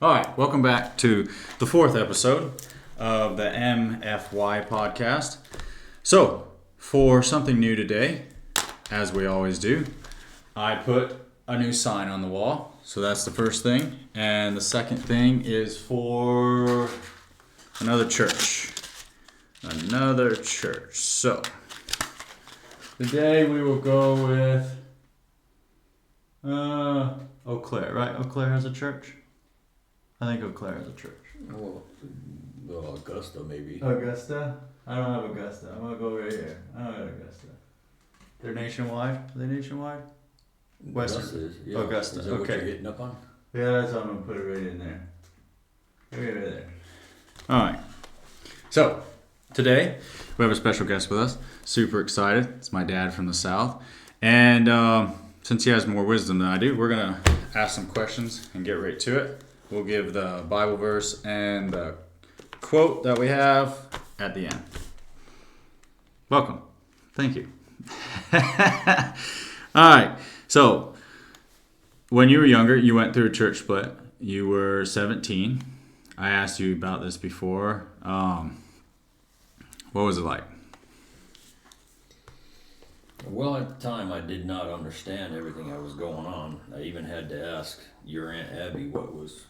All right, welcome back to the fourth episode of the MFY podcast. So, for something new today, as we always do, I put a new sign on the wall. So that's the first thing. And the second thing is for another church. Another church. So, today we will go with Eau Claire, right? Eau Claire has a church? I think Eau Claire has a church. Well, Augusta maybe. Augusta? I don't have Augusta. I'm gonna go right here. I don't have Augusta. They're nationwide? Are they nationwide? Western. Augusta is, yeah. Augusta, Is that what okay. you're hitting up on? Yeah, that's how I'm gonna put it right in there. Right there. Alright. So, today we have a special guest with us. Super excited. It's my dad from the South. And since he has more wisdom than I do, we're gonna ask some questions and get right to it. We'll give the Bible verse and the quote that we have at the end. Welcome. Thank you. All right. So, when you were younger, you went through a church split. You were 17. I asked you about this before. What was it like? Well, at the time, I did not understand everything that was going on. I even had to ask your Aunt Abby what was...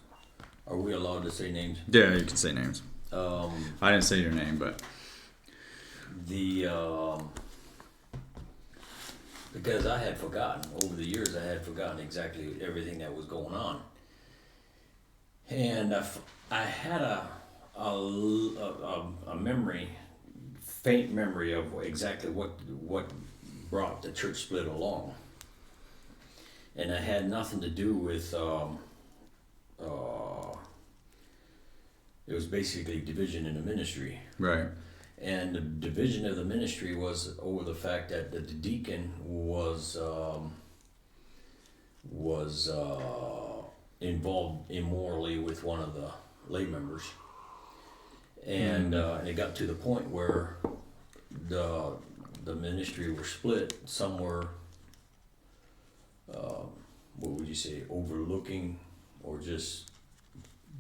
Are we allowed to say names? Yeah, you can say names. I didn't say your name, but... Because I had forgotten, over the years, I had forgotten exactly everything that was going on. And I had a memory, faint memory of exactly what brought the church split along. And it had nothing to do with, it was basically division in the ministry. Right. And the division of the ministry was over the fact that the deacon was involved immorally with one of the lay members, and it got to the point where the ministry were split. Some were, what would you say, overlooking or just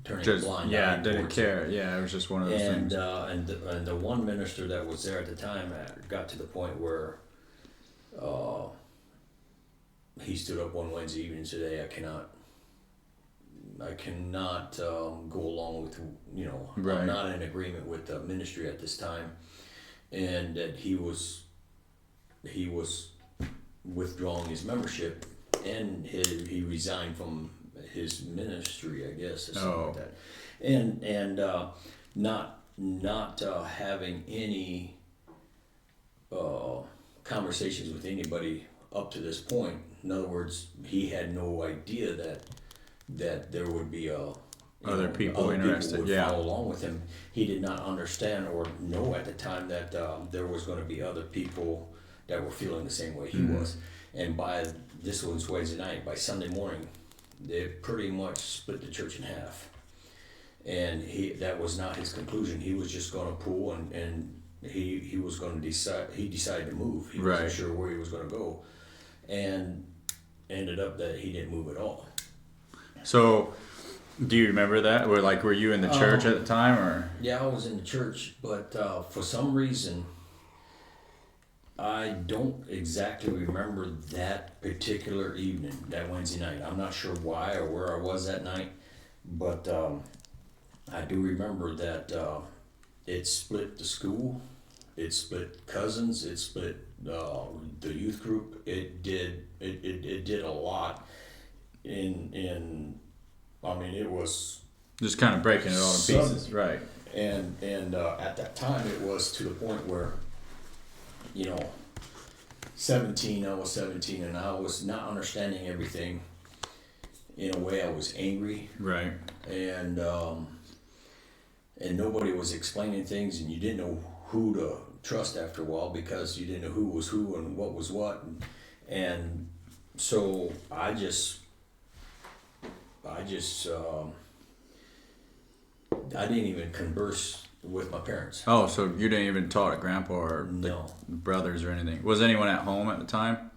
turning a blind eye. Didn't care. Yeah, it was just one of those things. And the one minister that was there at the time got to the point where he stood up one Wednesday evening and said, "Hey, I cannot go along with, Right. I'm not in agreement with the ministry at this time," and that he was withdrawing his membership, and he resigned from his ministry, I guess, or something like that, and not having any conversations with anybody up to this point. In other words, he had no idea that there would be Other people interested, would yeah. follow along with him. He did not understand or know at the time that there was going to be other people that were feeling the same way he was. And this was Wednesday night. By Sunday morning, they pretty much split the church in half. And that was not his conclusion. He was just going to pull and he was going to decide. He decided to move. He wasn't sure where he was going to go, and ended up that he didn't move at all. So, do you remember that? Were you in the church at the time, or? Yeah, I was in the church, but for some reason, I don't exactly remember that particular evening, that Wednesday night. I'm not sure why or where I was that night, but I do remember that it split the school, it split cousins, it split the youth group. It did a lot. It was Just kind of breaking it all to pieces, right? And at that time, it was to the point where, 17, I was 17, and I was not understanding everything. In a way, I was angry. Right. And nobody was explaining things, and you didn't know who to trust after a while because you didn't know who was who and what was what. And so I didn't even converse with my parents. Oh, so you didn't even talk to Grandpa or No. the brothers or anything? Was anyone at home at the time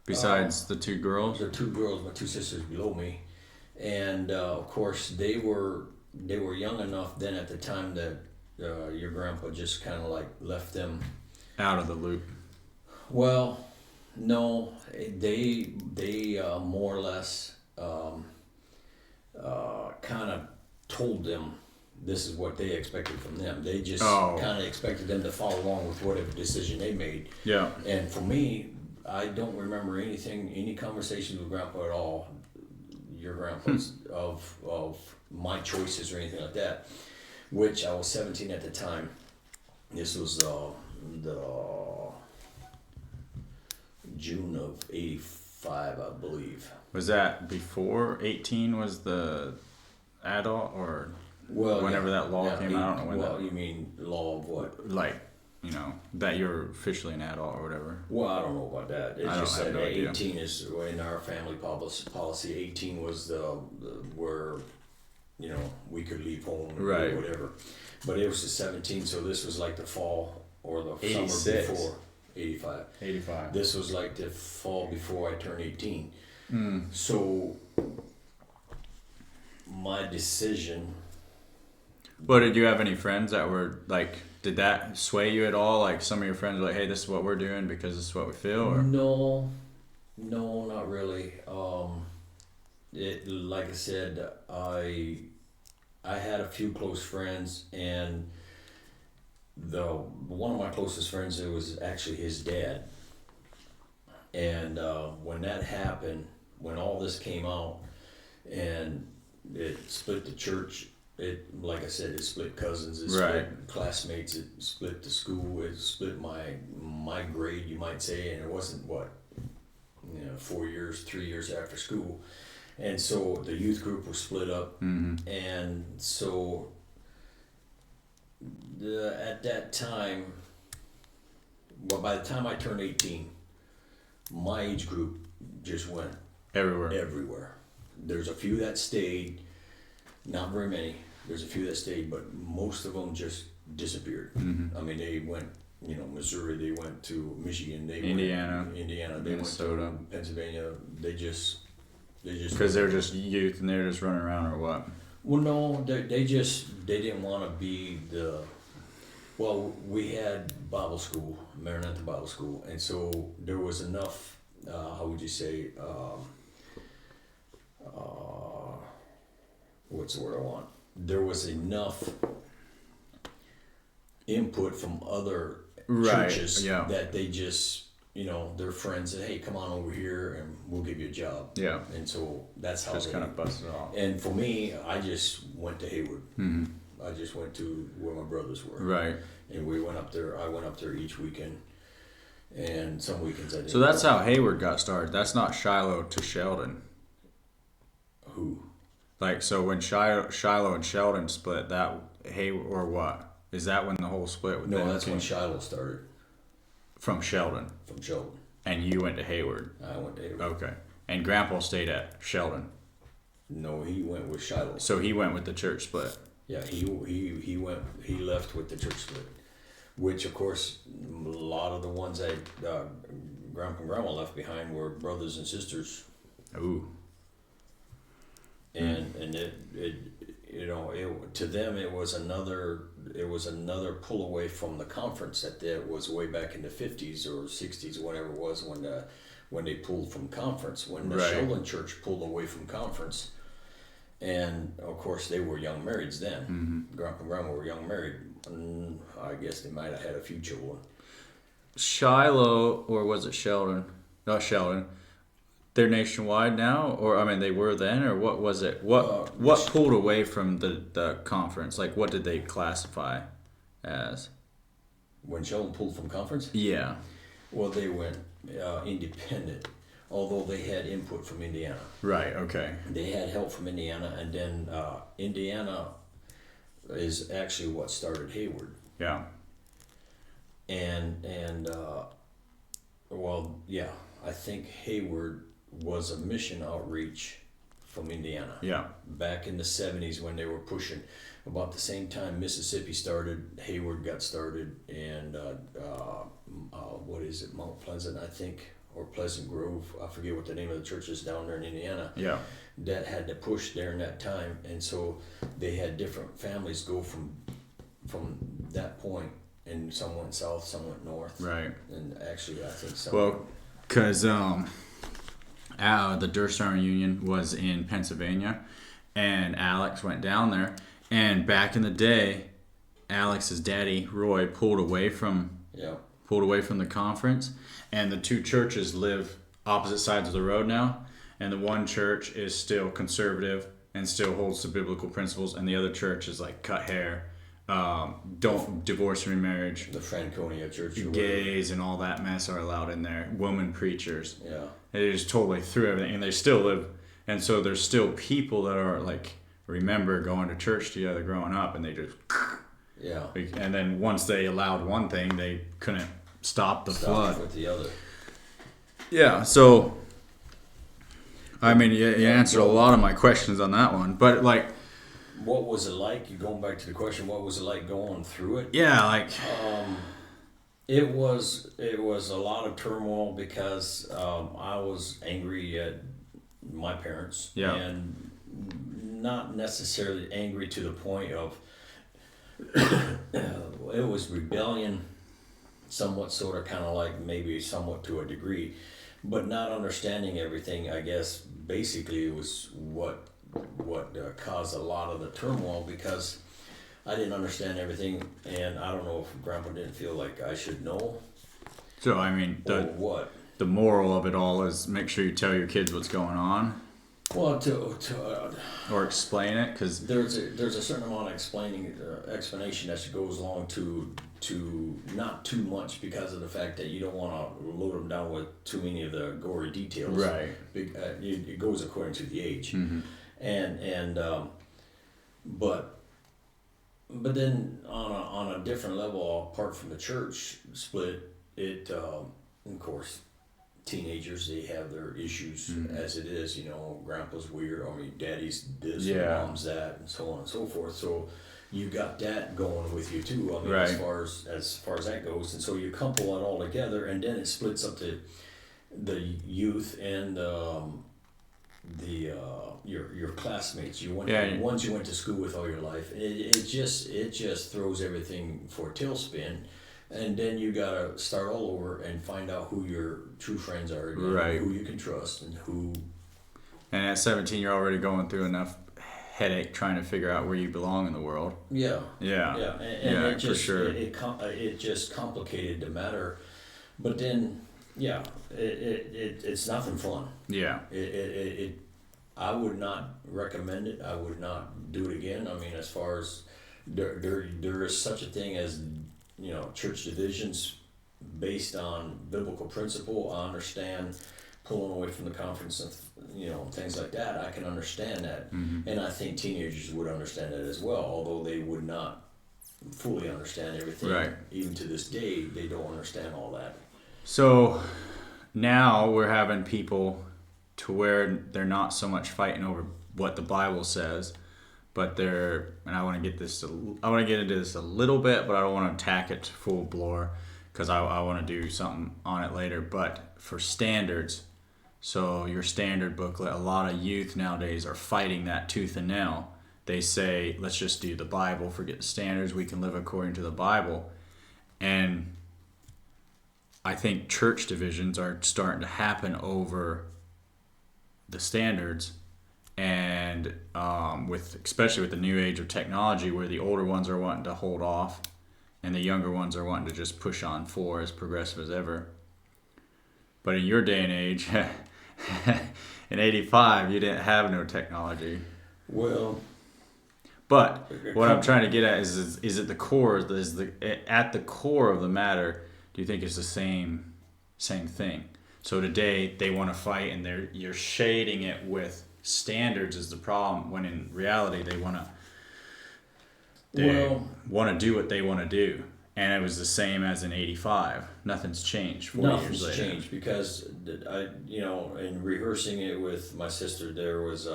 besides the two girls? The two girls, my two sisters below me, And of course, they were young enough then at the time that your grandpa just kind of like left them Out of the loop. Well, no, they more or less kind of told them this is what they expected from them. They just kind of expected them to follow along with whatever decision they made. Yeah. And for me, I don't remember any conversations with Grandpa at all, your grandpa's, of my choices or anything like that. Which I was 17 at the time. This was the June of '85, I believe. Was that before 18 was the adult, or whenever that law came out? I don't know when Well, you mean law of what? Like, that you're officially an adult or whatever. Well, I don't know about that. It I just don't said have no idea. 18 is in our family policy. 18 was the where we could leave home and Right. do whatever. But it was the 17, so this was like the fall or the 86. summer before 85. 85. This was like the fall before I turned 18. Mm. So my decision. But did you have any friends that were like, did that sway you at all? Like some of your friends were like, hey, this is what we're doing because this is what we feel? Or? No, not really. Like I said, I had a few close friends, and one of my closest friends, it was actually his dad. And when that happened, when all this came out, and it split the church, like I said, it split cousins, it split classmates, it split the school, it split my grade, you might say, and it wasn't 3 years after school. And so the youth group was split up, and so at that time, by the time I turned 18, my age group just went everywhere. There's a few that stayed, not very many. There's a few that stayed, but most of them just disappeared. I mean, they went, Missouri, they went to Michigan, they Indiana, they Minnesota, went to Pennsylvania. They just because they're just youth and they're just running around, or what? Well, no, they didn't want to be well, we had Bible school, Maranatha Bible School, and so there was enough, how would you say, what's the word I want? There was enough input from other churches that they just, their friends said, hey, come on over here and we'll give you a job. Yeah. And so that's how just kind of busted off. And for me, I just went to Hayward. Mm-hmm. I just went to where my brothers were. Right. And we went up there. I went up there each weekend. And some weekends I didn't. So that's how Hayward got started. That's not Shiloh to Sheldon. Who? Like, so when Shiloh and Sheldon split, that Hayward, or what? Is that when the whole split? With no, that's when Shiloh started. From Sheldon? From Sheldon. And you went to Hayward? I went to Hayward. Okay. And Grandpa stayed at Sheldon? No, he went with Shiloh. So he went with the church split? Yeah, he left with the church split. Which, of course, a lot of the ones that Grandpa and Grandma left behind were brothers and sisters. Ooh. And to them it was another pull away from the conference that was way back in the 50s or 60s, whatever it was, when they pulled from conference, when the Sheldon Church pulled away from conference. And of course they were young marrieds then. Mm-hmm. Grandpa and Grandma were young married. I guess they might have had a few children. Shiloh, or was it Sheldon? Not Sheldon. They're nationwide now, or I mean, they were then, or what was it? What pulled away from the conference? Like, what did they classify as? When Sheldon pulled from conference? Yeah. Well, they went independent, although they had input from Indiana. Right. Okay. They had help from Indiana, and then Indiana is actually what started Hayward. Yeah. I think Hayward was a mission outreach from Indiana. Yeah. Back in the 70s when they were pushing. About the same time Mississippi started, Hayward got started, and what is it, Mount Pleasant, I think, or Pleasant Grove, I forget what the name of the church is down there in Indiana, Yeah. that had to push during that time, and so they had different families go from that point, and some went south, some went north. Right. And actually, I think some. Well, because the Durstone Union was in Pennsylvania, and Alex went down there, and back in the day, Alex's daddy Roy pulled away from the conference, and the two churches live opposite sides of the road now, and the one church is still conservative and still holds to biblical principles, and the other church is like cut hair, don't divorce and remarriage, The Franconia Church. gays and all that mess are allowed in there, women preachers. Yeah. They just totally threw everything, and they still live, and so there's still people that are like remember going to church together growing up, and they just Yeah. and then once they allowed one thing, they couldn't stop the flood with the other. Yeah, so I mean, you answered a lot of my questions on that one, but like, what was it like? You going back to the question, what was it like going through it? Yeah, like it was a lot of turmoil because I was angry at my parents, and not necessarily angry to the point of it was rebellion, somewhat, sort of, kind of like maybe somewhat to a degree, but not understanding everything. I guess basically it was what caused a lot of the turmoil, because I didn't understand everything, and I don't know if Grandpa didn't feel like I should know. So I mean, the moral of it all is make sure you tell your kids what's going on. Well, or explain it, because there's a certain amount of explanation that goes along to not too much, because of the fact that you don't want to load them down with too many of the gory details. Right. It goes according to the age, and but then on a different level, apart from the church split, it of course, teenagers, they have their issues as it is. Grandpa's weird, daddy's this, mom's that, and so on and so forth. So you got that going with you too. Right. As far as that goes, and so you couple it all together, and then it splits up the youth and your classmates. Ones you went to school with all your life. It just throws everything for a tailspin. And then you gotta start all over and find out who your true friends are again, right? Who you can trust, and who. And at 17, you're already going through enough headache trying to figure out where you belong in the world. Yeah. Yeah. Yeah. And it just, for sure. It just complicated the matter, but then it's nothing fun. Yeah. I would not recommend it. I would not do it again. As far as there is such a thing as church divisions based on biblical principle. I understand pulling away from the conference and things like that. I can understand that, and I think teenagers would understand that as well. Although they would not fully understand everything. Right. Even to this day, they don't understand all that. So now we're having people to where they're not so much fighting over what the Bible says. But and I want to get into this a little bit, but I don't want to attack it full blower, because I want to do something on it later. But for standards, so your standard booklet, a lot of youth nowadays are fighting that tooth and nail. They say, let's just do the Bible, forget the standards, we can live according to the Bible. And I think church divisions are starting to happen over the standards. And especially with the new age of technology, where the older ones are wanting to hold off and the younger ones are wanting to just push on forward, as progressive as ever. But in your day and age, in 85, you didn't have no technology. Well, but what I'm trying to get at is at the core, at the core of the matter, do you think it's the same thing? So today they want to fight, and you're shading it with standards is the problem, when in reality they want to do what they want to do. And it was the same as in 85. Nothing's changed 40 years later. Nothing's changed, because in rehearsing it with my sister, there was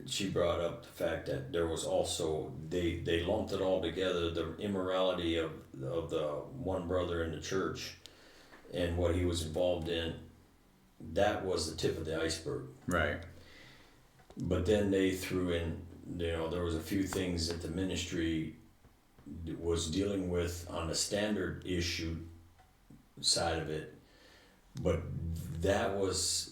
she brought up the fact that there was also they lumped it all together, the immorality of the one brother in the church, and what he was involved in, that was the tip of the iceberg. Right. But then they threw in, there was a few things that the ministry was dealing with on the standard issue side of it, but that was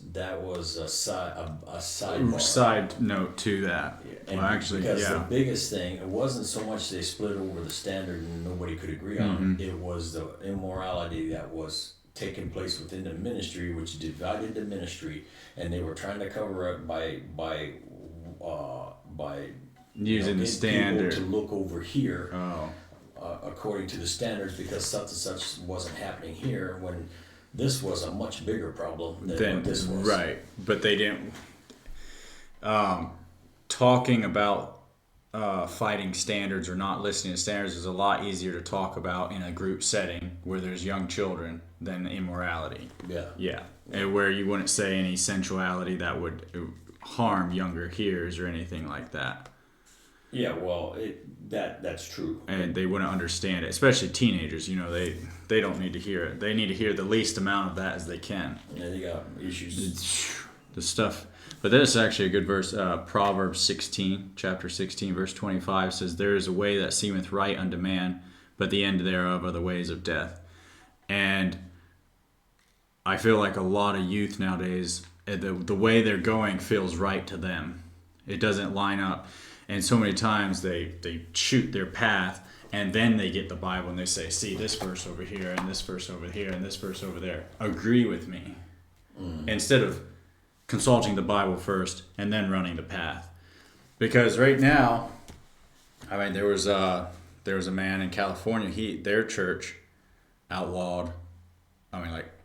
a side note to that. And well, actually, because the biggest thing, it wasn't so much they split over the standard and nobody could agree on it. It was the immorality that was taking place within the ministry, which divided the ministry, and they were trying to cover it by using the standard to look over here. Oh. According to the standards, because such and such wasn't happening here, when this was a much bigger problem than what this was. Right, but they didn't. Talking about fighting standards or not listening to standards is a lot easier to talk about in a group setting where there's young children than immorality. Yeah, and where you wouldn't say any sensuality that would harm younger hearers or anything like that. Yeah, well, that's true. And they wouldn't understand it, especially teenagers. They don't need to hear it. They need to hear the least amount of that as they can. Yeah, they got issues. The stuff. But this is actually a good verse. Proverbs 16, chapter 16, verse 25 says, "There is a way that seemeth right unto man, but the end thereof are the ways of death." And I feel like a lot of youth nowadays, the way they're going feels right to them. It doesn't line up. And so many times they shoot their path, and then they get the Bible and they say, see this verse over here, and this verse over here, and this verse over there. Agree with me. Instead of consulting the Bible first and then running the path. Because right now, there was a man in California, their church outlawed,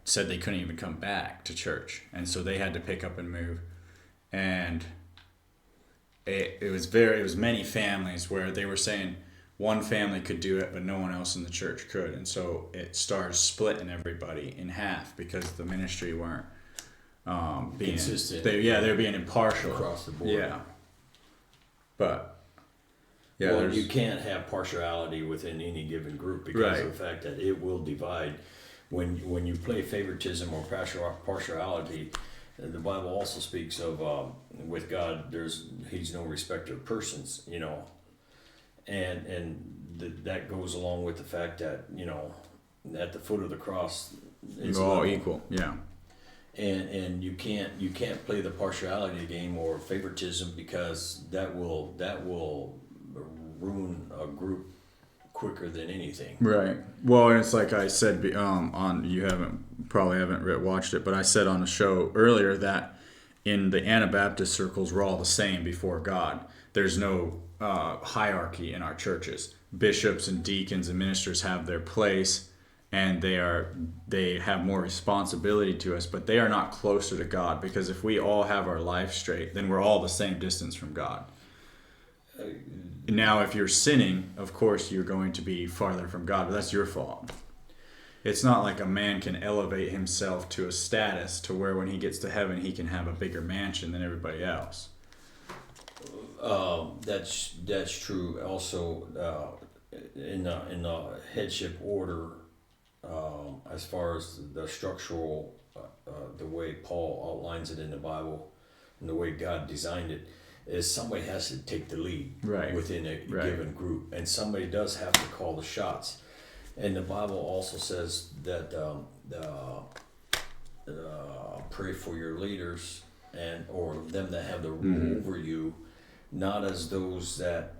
said they couldn't even come back to church. And so they had to pick up and move. And it was many families where they were saying one family could do it, but no one else in the church could. And so it started splitting everybody in half because the ministry weren't being consistent. They're being impartial across the board. Yeah. But you can't have partiality within any given group because of the fact that it will divide. When you play favoritism or partiality, the Bible also speaks of with God, He's no respecter of persons, and that goes along with the fact that at the foot of the cross, it's all equal. Yeah. And you can't play the partiality game or favoritism because that will ruin a group quicker than anything. Right. Well, and it's like I said you probably haven't watched it, but I said on the show earlier that in the Anabaptist circles we're all the same before God. There's no hierarchy in our churches. Bishops and deacons and ministers have their place, and they have more responsibility to us, but they are not closer to God, because if we all have our life straight, then we're all the same distance from God. Now, if you're sinning, of course you're going to be farther from God, but that's your fault. It's not like a man can elevate himself to a status to where when he gets to heaven he can have a bigger mansion than everybody else. That's true. Also, in the headship order, as far as the structural, the way Paul outlines it in the Bible, and the way God designed it, is somebody has to take the lead within a given group, and somebody does have to call the shots. And the Bible also says that pray for your leaders or them that have the rule over you, not as those that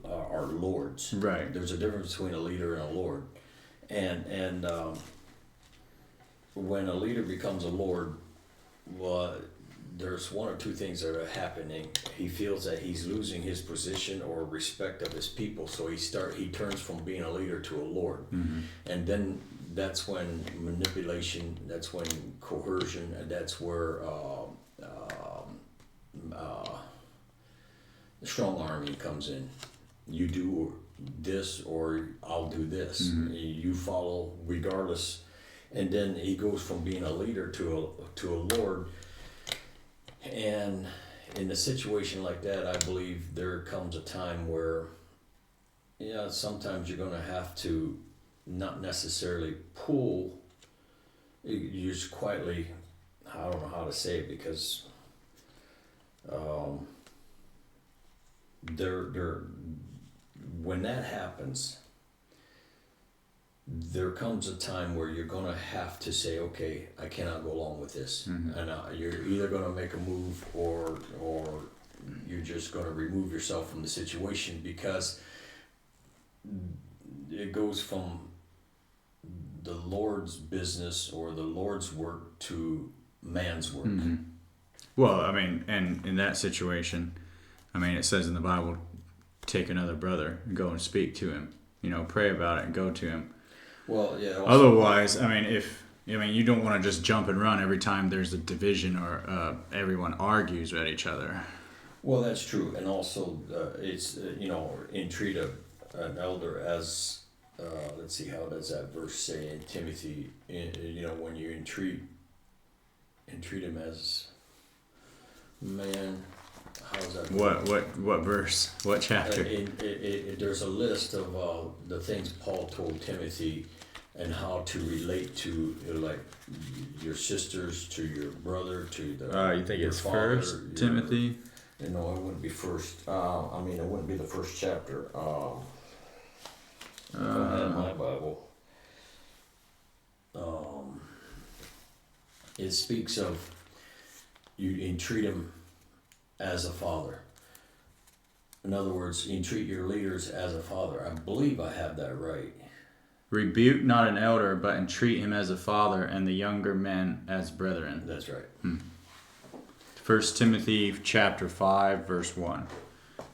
are lords. Right. There's a difference between a leader and a lord, and when a leader becomes a lord, well, there's one or two things that are happening. He feels that he's losing his position or respect of his people, so he turns from being a leader to a lord. And then that's when manipulation, that's when coercion, and that's where the strong arming comes in. You do this or I'll do this. You follow regardless. And then he goes from being a leader to a lord. And in a situation like that, I believe there comes a time where, sometimes you're going to have to not necessarily pull You just quietly, I don't know how to say it, because they're when that happens, there comes a time where you're gonna have to say, okay, I cannot go along with this, Mm-hmm. and you're either gonna make a move, or you're just gonna remove yourself from the situation, because it goes from the Lord's business or the Lord's work to man's work. Mm-hmm. Well, I mean, and in that situation, I mean, it says in the Bible, take another brother and go and speak to him. You know, pray about it and go to him. Well, yeah. Otherwise, I mean, you don't want to just jump and run every time there's a division or everyone argues at each other. Well, that's true, and also it's entreat an elder as let's see, how does that verse say in Timothy? When you entreat him as man. How's that? What verse? What chapter? There's a list of the things Paul told Timothy, and how to relate to like your sisters, to your brother, to the. You think your it's father, First Timothy? No, it wouldn't be first. It wouldn't be the first chapter. If I had my Bible. It speaks of you entreat him as a father. In other words, entreat your leaders as a father. I believe I have that right. Rebuke not an elder, but entreat him as a father, and the younger men as brethren. That's right. 1 Timothy chapter 5, verse 1.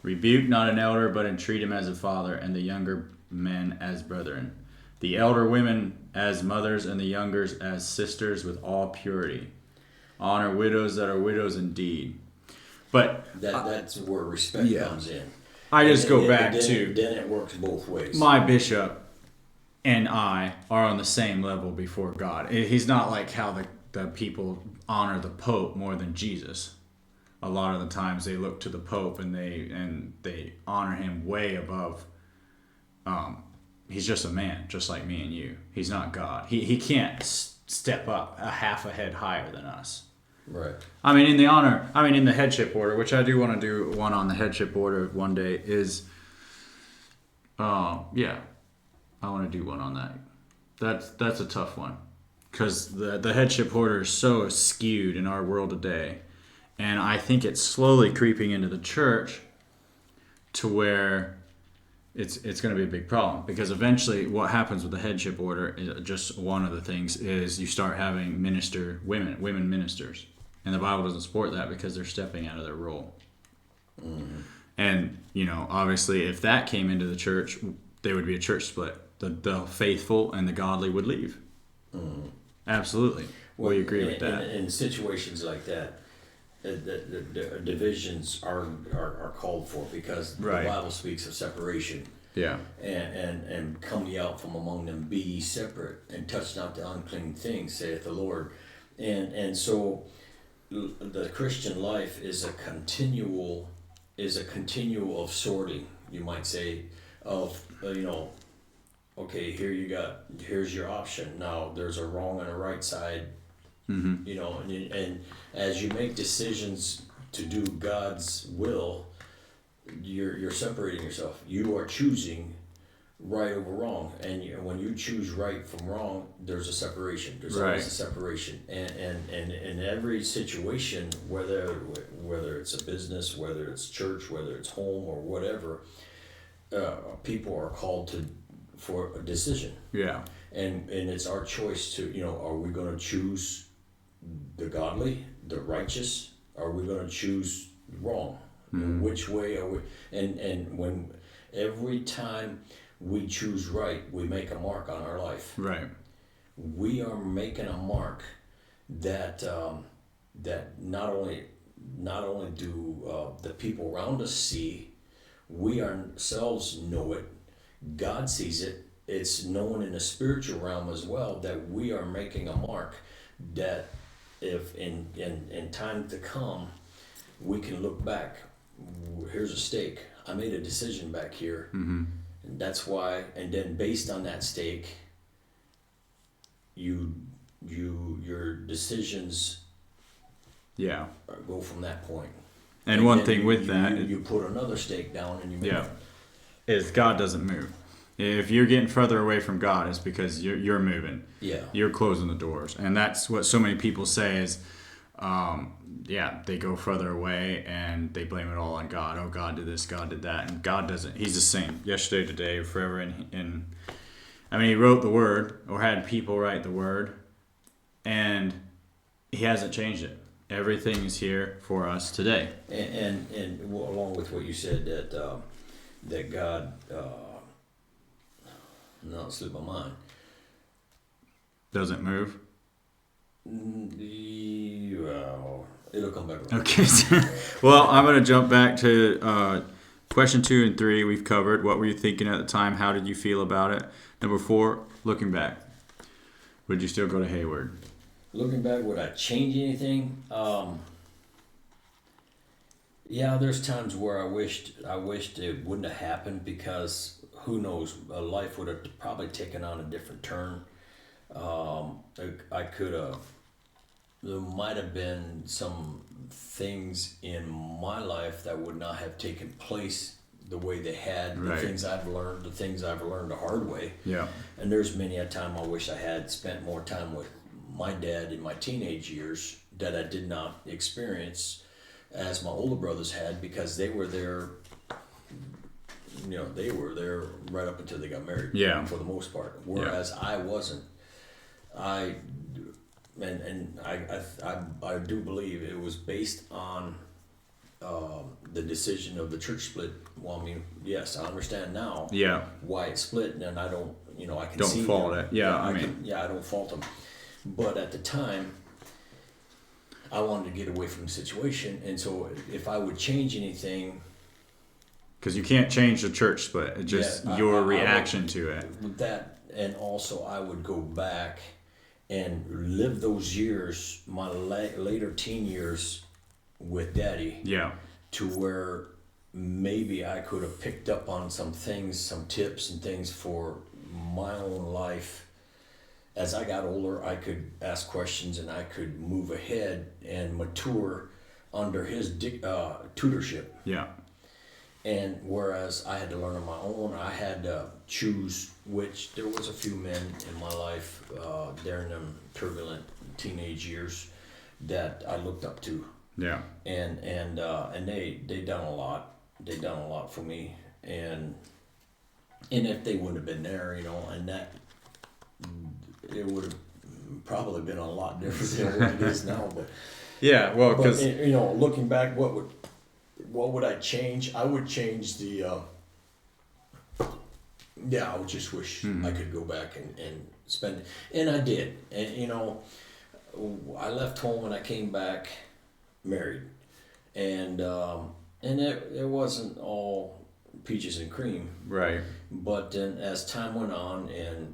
Rebuke not an elder, but entreat him as a father, and the younger men as brethren. The elder women as mothers, and the youngers as sisters, with all purity. Honor widows that are widows indeed. But that's where respect comes in. I just go back to... Then it works both ways. My bishop and I are on the same level before God. He's not like how the people honor the Pope more than Jesus. A lot of the times they look to the Pope and they honor him way above. He's just a man, just like me and you. He's not God. He can't step up a half a head higher than us. Right. I mean, in the headship order, which I do want to do one on the headship order one day, is, I want to do one on that. That's a tough one, because the headship order is so skewed in our world today, and I think it's slowly creeping into the church to where it's going to be a big problem, because eventually what happens with the headship order is just one of the things is you start having women ministers, and the Bible doesn't support that because they're stepping out of their role. Mm-hmm. And obviously if that came into the church, there would be a church split. The faithful and the godly would leave. Mm-hmm. Absolutely. Well, we agree with that. In situations like that, the divisions are called for, because the Bible speaks of separation. Yeah. And come ye out from among them, be ye separate, and touch not the unclean things, saith the Lord. And so the Christian life is a continual of sorting, you might say, of okay, here's your option. Now there's a wrong and a right side. Mm-hmm. And as you make decisions to do God's will, you're separating yourself. You are choosing right over wrong, and when you choose right from wrong, there's a separation. There's always a separation, and in every situation, whether it's a business, whether it's church, whether it's home or whatever, people are called for a decision. Yeah. And it's our choice to, are we going to choose the godly, the righteous? Are we going to choose wrong? Mm-hmm. Which way are we? And when every time we choose right, we make a mark on our life. Right. We are making a mark that that not only do the people around us see, we ourselves know it. God sees it. It's known in the spiritual realm as well, that we are making a mark that if in time to come, we can look back. Here's a stake. I made a decision back here. Mm-hmm. And that's why, and then based on that stake, you your decisions Yeah. go from that point. And one then thing with you, that, you put another stake down and you move. yeah, is God doesn't move. If you're getting further away from God, it's because you're moving. Yeah. You're closing the doors, and that's what so many people say is, they go further away and they blame it all on God. Oh, God did this, God did that, and God doesn't. He's the same yesterday, today, forever. And I mean, He wrote the Word or had people write the Word, and He hasn't changed it. Everything is here for us today. And along with what you said that God, no, it slipped my mind. Doesn't move. Well, it'll come back around. Okay. Well, I'm going to jump back to question 2 and 3. We've covered. What were you thinking at the time? How did you feel about it? Number 4, looking back. Would you still go to Hayward? Looking back, would I change anything? Yeah, there's times where I wished it wouldn't have happened, because who knows, life would have probably taken on a different turn. I could have. There might have been some things in my life that would not have taken place the way they had. Right. The things I've learned the hard way. Yeah. And there's many a time I wish I had spent more time with my dad in my teenage years that I did not experience as my older brothers had, because they were there. They were there right up until they got married. Yeah. For the most part, whereas I wasn't. I do believe it was based on the decision of the church split. Well, I mean, yes, I understand now. Yeah. Why it split, and I don't. I can Don't see fault them. it. Yeah, I don't fault them. But at the time, I wanted to get away from the situation, and so if I would change anything, because you can't change the church split. It's just your reaction to it. With that, and also I would go back and live those years, my later teen years, with Daddy. Yeah. To where maybe I could have picked up on some things, some tips and things for my own life. As I got older, I could ask questions and I could move ahead and mature under his tutorship. Yeah. And whereas I had to learn on my own, I had to choose which. There was a few men in my life during them turbulent teenage years that I looked up to. Yeah. And they done a lot. They done a lot for me. And if they wouldn't have been there, and that, it would have probably been a lot different than what it is now. But yeah, well, because looking back, what would I change? I would change the. I would just wish I could go back and spend it. And I did. And I left home and I came back married, and it wasn't all peaches and cream. Right. But then as time went on, and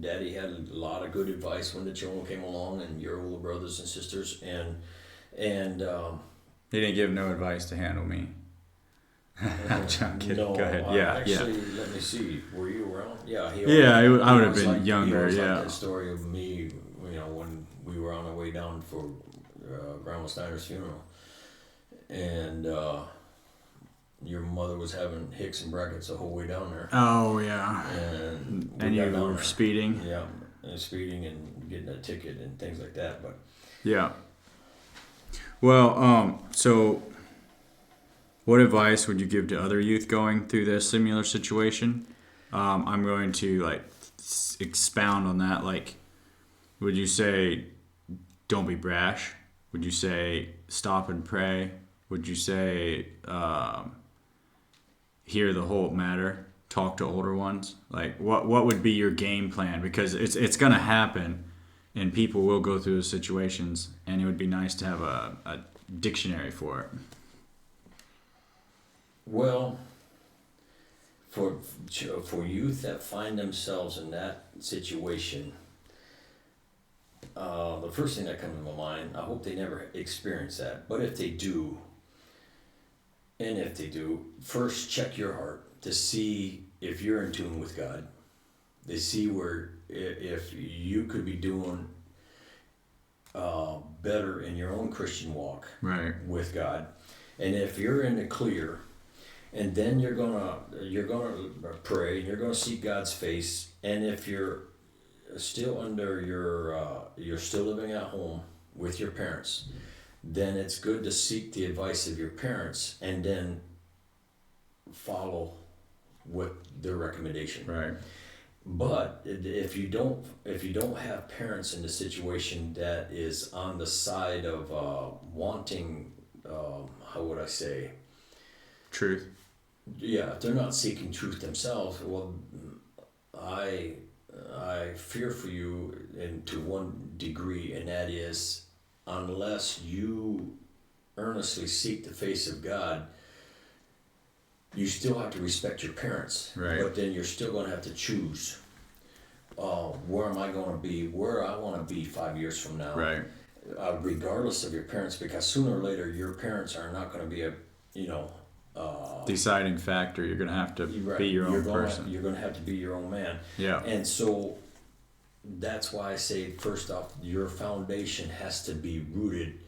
Daddy had a lot of good advice when the children came along, and your older brothers and sisters, and he didn't give no advice to handle me. I'm kidding. No, Go ahead. Actually, let me see. Were you around? Yeah. I would have been younger. Like yeah. that story of me, when we were on our way down for Grandma Steiner's funeral, and your mother was having hicks and brackets the whole way down there. Oh yeah. And you were speeding. Yeah, and speeding and getting a ticket and things like that. But yeah. Well, so what advice would you give to other youth going through this similar situation? I'm going to expound on that. Would you say don't be brash? Would you say stop and pray? Would you say hear the whole matter? Talk to older ones? What would be your game plan? Because it's going to happen, and people will go through those situations, and it would be nice to have a dictionary for it. Well, for youth that find themselves in that situation, the first thing that comes to my mind, I hope they never experience that. But if they do, first check your heart to see if you're in tune with God. They see where if you could be doing better in your own Christian walk Right. with God. And if you're in the clear, and then you're gonna pray, and you're gonna seek God's face, and if you're still under you're still living at home with your parents, then it's good to seek the advice of your parents and then follow what their recommendation. Right. But if you don't have parents in the situation that is on the side of wanting, how would I say? Truth. Yeah, if they're not seeking truth themselves, well, I fear for you, and to one degree, and that is, unless you earnestly seek the face of God, you still have to respect your parents. Right. But then you're still going to have to choose. Where am I going to be? Where I want to be 5 years from now. Right. Regardless of your parents, because sooner or later your parents are not going to be deciding factor. You're gonna have to be your own person. You're going to have to be your own man. Yeah. And so that's why I say, first off, your foundation has to be rooted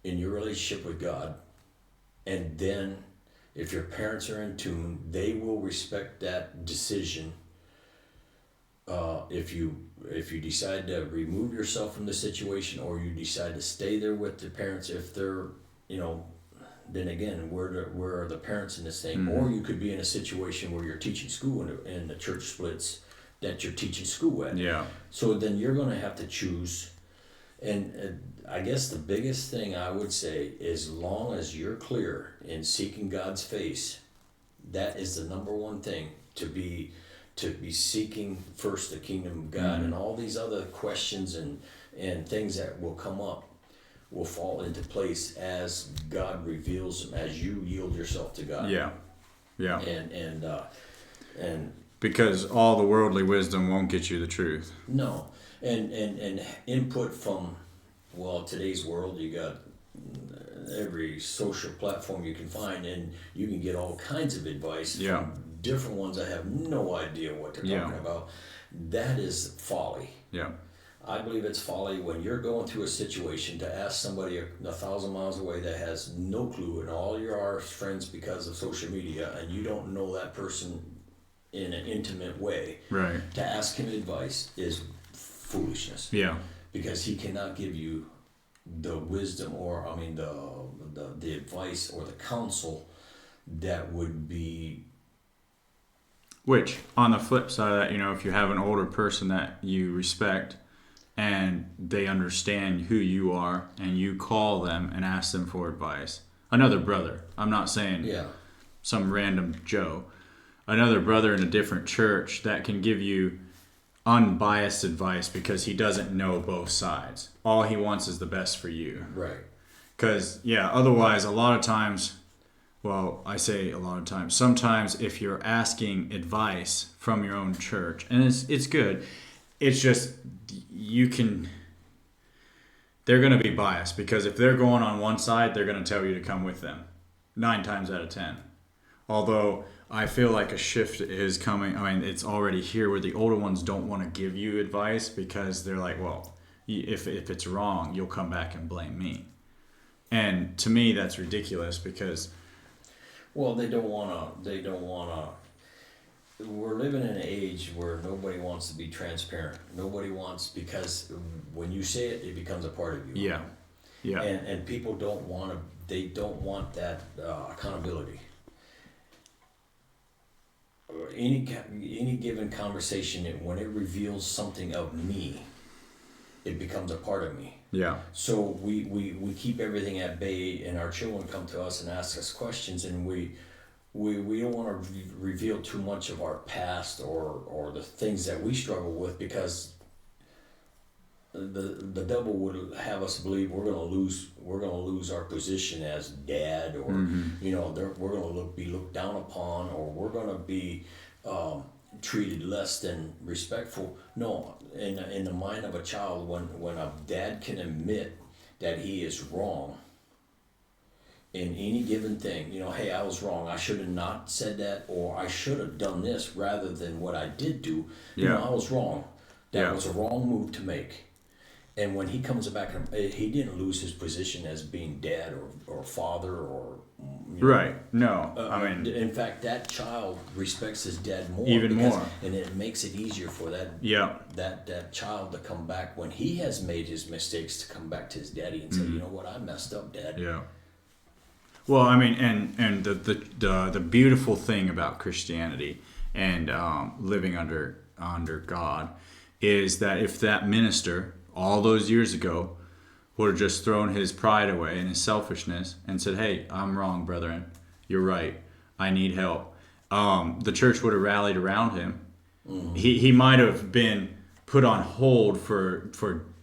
in your relationship with God. And then if your parents are in tune, they will respect that decision. If you decide to remove yourself from the situation, or you decide to stay there with the parents, if they're, then again, where are the parents in this thing? Mm-hmm. Or you could be in a situation where you're teaching school and the church splits that you're teaching school at. Yeah. So then you're going to have to choose. And I guess the biggest thing I would say, as long as you're clear in seeking God's face, that is the number one thing, to be seeking first the kingdom of God. Mm-hmm. And all these other questions and things that will come up will fall into place as God reveals them, as you yield yourself to God. Yeah. Yeah. And because all the worldly wisdom won't get you the truth. no, and input from, well, today's world, you got every social platform you can find, and you can get all kinds of advice from different ones that have no idea what they're talking about. That is folly. Yeah. I believe it's folly when you're going through a situation to ask somebody 1,000 miles away that has no clue, and all you are friends because of social media, and you don't know that person in an intimate way. Right. To ask him advice is foolishness. Yeah. Because he cannot give you the wisdom, or the advice or the counsel that would be. Which, on the flip side of that, if you have an older person that you respect and they understand who you are, and you call them and ask them for advice, another brother, I'm not saying some random Joe, another brother in a different church that can give you unbiased advice because he doesn't know both sides. All he wants is the best for you. Right. Because, otherwise, a lot of times, well, I say a lot of times, sometimes if you're asking advice from your own church, and it's good, it's just they're going to be biased, because if they're going on one side, they're going to tell you to come with them 9 times out of 10. Although I feel like a shift is coming. I mean, it's already here, where the older ones don't want to give you advice because they're like, well, if it's wrong, you'll come back and blame me. And to me, that's ridiculous, because Well, they don't want to. We're living in an age where nobody wants to be transparent. Nobody wants, because when you say it, it becomes a part of you. Yeah. And people don't want to. They don't want that accountability. Any given conversation, when it reveals something of me, it becomes a part of me. Yeah. So we keep everything at bay, and our children come to us and ask us questions, and we don't want to reveal too much of our past or the things that we struggle with, because the devil would have us believe we're going to lose our position as dad, or we're going to be looked down upon, or we're going to be treated less than respectful. No, in the mind of a child, when a dad can admit that he is wrong in any given thing, hey, I was wrong, I should have not said that, or I should have done this rather than what I did do. I was wrong. That was a wrong move to make. And when he comes back, he didn't lose his position as being dad or father or Right. No. I mean, in fact, that child respects his dad more. Even more. And it makes it easier for yeah. that child to come back when he has made his mistakes, to come back to his daddy and say, you know what, I messed up, Dad. Yeah. Well, I mean, and the beautiful thing about Christianity and living under God is that if that minister all those years ago would have just thrown his pride away and his selfishness and said, "Hey, I'm wrong, brethren. You're right. I need help." The church would have rallied around him. Mm-hmm. He might have been put on hold for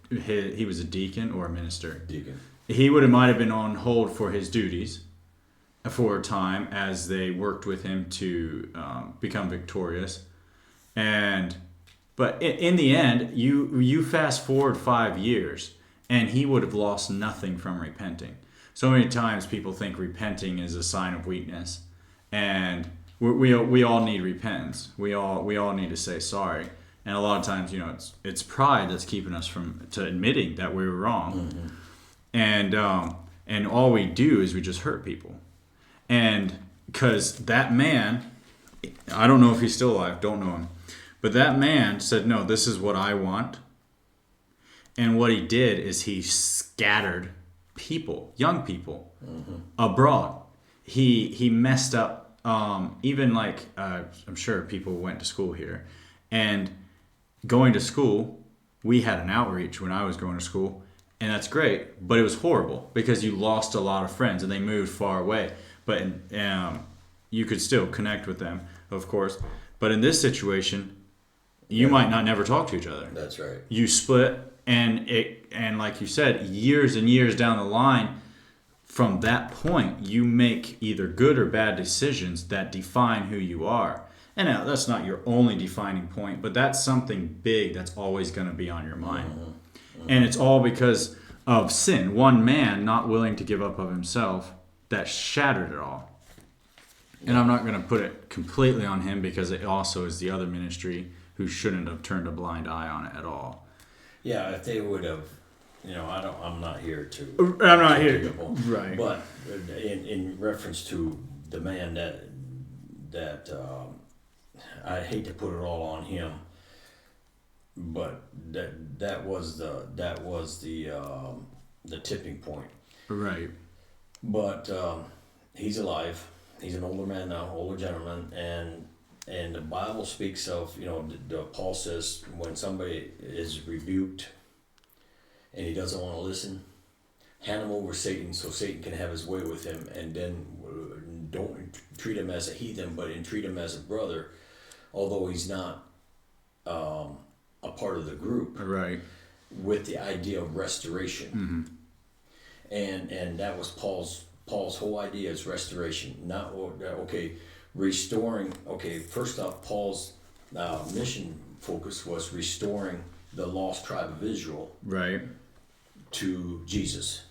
he was a deacon or a minister. Deacon. He might have been on hold for his duties for a time as they worked with him to become victorious. But in the end, you fast forward 5 years, and he would have lost nothing from repenting. So many times people think repenting is a sign of weakness, and we all need repentance. We all need to say sorry. And a lot of times, it's pride that's keeping us from admitting that we were wrong. Mm-hmm. And all we do is we just hurt people. And because that man, I don't know if he's still alive, don't know him, but that man said, "No, this is what I want." And what he did is he scattered people, young people, mm-hmm. abroad. He messed up, even like, I'm sure people went to school here. And going to school, we had an outreach when I was going to school. And that's great, but it was horrible because you lost a lot of friends and they moved far away. But you could still connect with them, of course. But in this situation, you might not never talk to each other. That's right. You split, and like you said, years and years down the line, from that point, you make either good or bad decisions that define who you are. And now, that's not your only defining point, but that's something big that's always going to be on your mind. Mm-hmm. Mm-hmm. And it's all because of sin. One man not willing to give up of himself that shattered it all. And I'm not going to put it completely on him because it also is the other ministry who shouldn't have turned a blind eye on it at all. Yeah, if they would have, I'm not here to. I'm not here. Right. But in reference to the man that I hate to put it all on him, but that was the tipping point. Right. But he's alive. He's an older man now, older gentleman, and the Bible speaks of, Paul says when somebody is rebuked and he doesn't want to listen, hand him over Satan so Satan can have his way with him, and then don't treat him as a heathen, but treat him as a brother, although he's not a part of the group. Right. With the idea of restoration. Mm-hmm. And that was Paul's whole idea is restoration. Not, restoring. Okay, first off, Paul's mission focus was restoring the lost tribe of Israel. Right. To Jesus.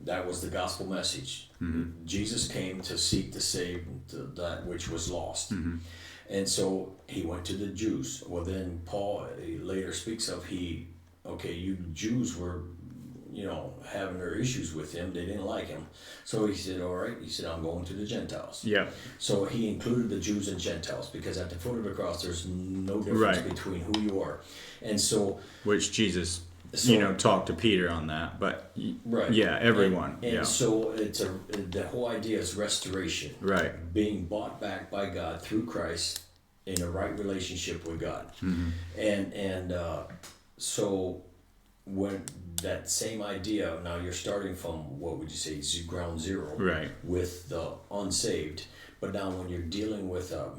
That was the gospel message. Mm-hmm. Jesus came to seek to save that which was lost. Mm-hmm. And so he went to the Jews. Well, then Paul later speaks of you Jews were, having their issues with him. They didn't like him. So he said, all right, I'm going to the Gentiles. Yeah. So he included the Jews and Gentiles because at the foot of the cross, there's no difference between who you are. And so. Which Jesus, talked to Peter on that. But yeah, everyone. And so the whole idea is restoration. Right. Being bought back by God through Christ in a right relationship with God. Mm-hmm. So when that same idea, now you're starting from, what would you say, ground zero, right, with the unsaved. But now when you're dealing with a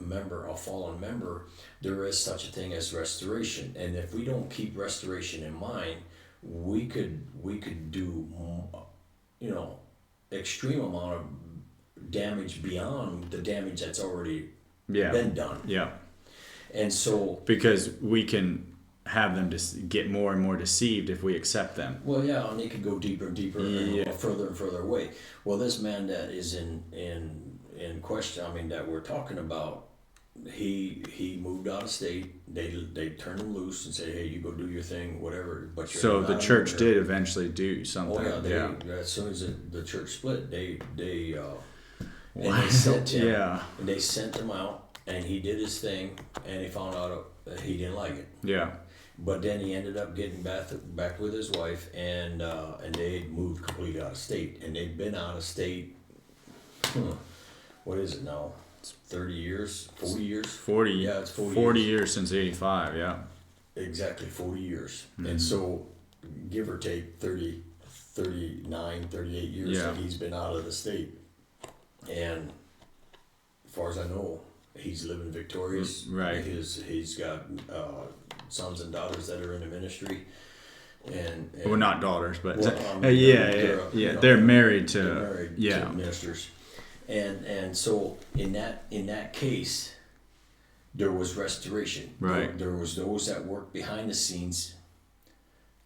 fallen member, there is such a thing as restoration. And if we don't keep restoration in mind, we could do, extreme amount of damage beyond the damage that's already been done. Yeah. And so. Because we can have them just get more and more deceived if we accept them. Well, yeah, and they could go deeper and deeper and further and further away. Well, this man that is in question, that we're talking about, he moved out of state. They turned him loose and said, "Hey, you go do your thing, whatever." But you're So not the a church member. did eventually do something. Oh yeah, Yeah. as soon as the church split, and Wow. they sent him. Yeah. And they sent him out, and he did his thing, and he found out that he didn't like it. Yeah. But then he ended up getting back with his wife, and they moved completely out of state, and they've been out of state. What is it now? It's 30 years, 40 years. 40. Yeah, it's 40 40 years. years since '85. Yeah. Exactly 40 years, Mm-hmm. and so give or take 30, 39, 38 years Yeah. that he's been out of the state, and as far as I know, he's living victorious. Right. He's got sons and daughters that are in the ministry, and Well, not daughters, but Well, they're married to. they're married yeah. to ministers, and so in that case, there was restoration. Right. There was those that worked behind the scenes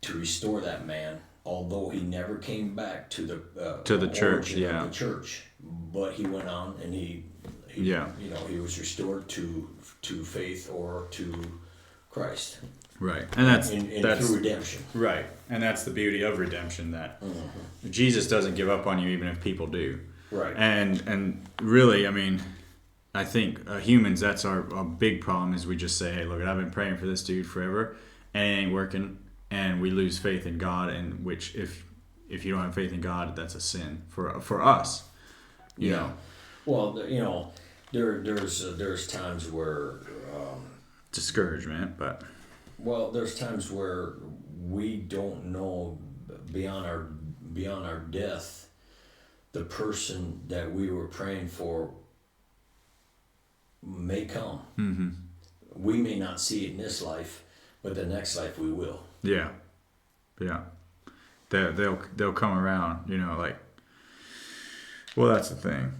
to restore that man, although he never came back to the church. origin Yeah. of the church. But he went on, and he Yeah. he was restored to faith or to Christ, Right. And that's through redemption. right. And that's the beauty of redemption, that Jesus doesn't give up on you even if people do. Right. And really, I mean, I think humans, that's our big problem, is we just say, hey, look, I've been praying for this dude forever, and it ain't working, and we lose faith in God, and which if you don't have faith in God, that's a sin for us. You know. Well, there's times where Discouragement, but there's times where we don't know beyond our death the person that we were praying for may come. mm-hmm. We may not see it in this life, but the next life we will. Yeah. They'll come around, like. Well, that's the thing.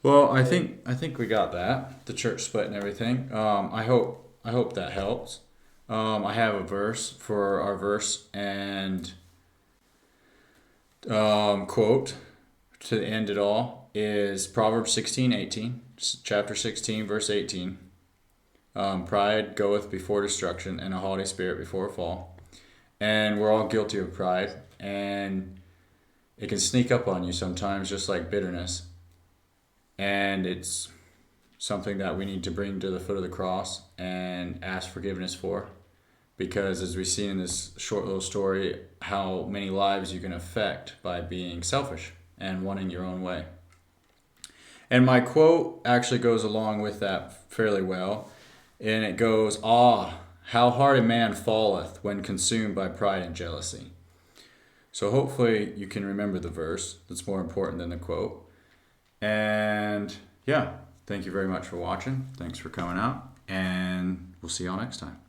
Well, I think we got that, the church split and everything. I hope that helps. I have a verse for our verse, and quote to end it all is Proverbs 16:18, chapter 16, verse 18. Pride goeth before destruction, and a haughty spirit before a fall. And we're all guilty of pride, and it can sneak up on you sometimes, just like bitterness. And it's something that we need to bring to the foot of the cross and ask forgiveness for. Because as we see in this short little story, how many lives you can affect by being selfish and wanting your own way. And my quote actually goes along with that fairly well. And it goes, how hard a man falleth when consumed by pride and jealousy. So hopefully you can remember the verse. That's more important than the quote. And yeah, thank you very much for watching. Thanks for coming out. And we'll see y'all next time.